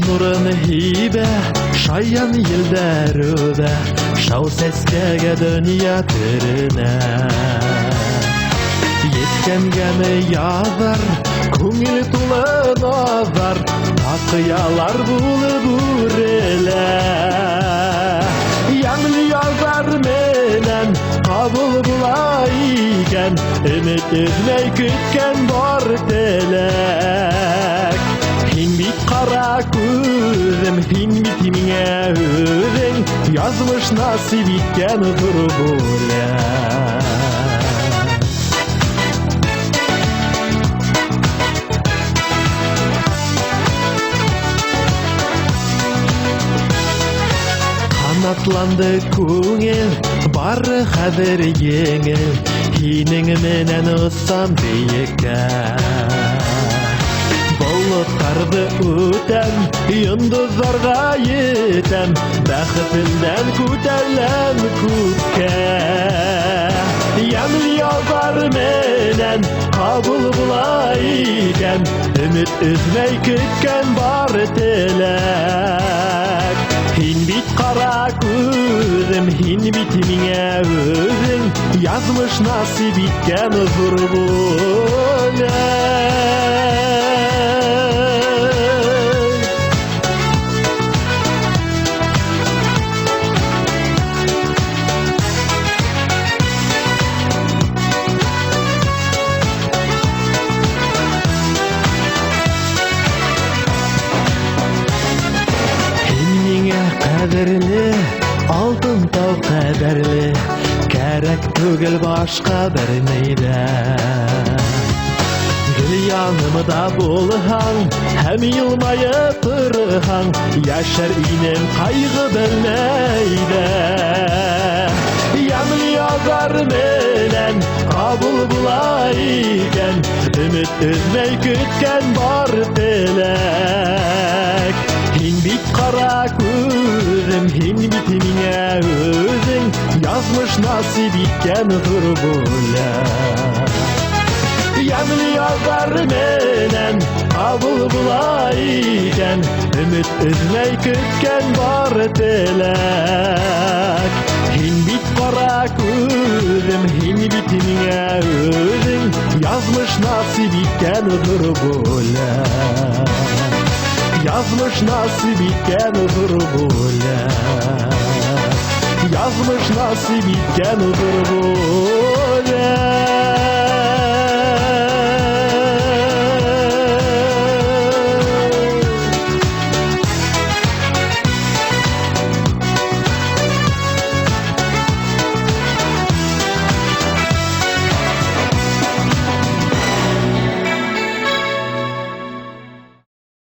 нурын хибе, шаян елдәрүбе, шау сәскәгә дөнья түренә. Еткәнгәне язар, күңел тулы назар, тақыялар булып үрелә. Яңлы язар менән кабул була икән, өмет өзмәй көткән бар теләк. Һин бит кара күзем, һин бит миңә үзең, язмыш насип иткән зур бүләк. Атланды күңел, бары хәзер еңел, һинең менән уссам биеккә. Болытларны үтәм, йондызларга етәм, бәхетемдән күтәреләм күккә. Яңлы язар менән кабул була икән, өмет өзмәй көткән бар теләк. Һин бит кара күзем, һин бит миңә үзең, язмыш насип иткән зур бүләк. Кадерле, алтын тау кадерле, кәрәк түгел башка берни дә. Гел янымда булһаң, һәм елмаеп торһаң, яшәр инем кайгы белмәй дә. Яңлы язар менән кабул була икән, өмет өзмәй көткән бар теләк. Һин бит кара күзем, һин бит миңә үзең, язмыш насип иткән зур бүләк. Яңлы язар менән кабул була икән, өмет өзмәй көткән бар теләк. Һин бит кара күзем, һин бит миңә үзең, язмыш насип иткән зур бүләк. Язмыш насип иткән зур бүләк. Язмыш насип иткән зур бүләк.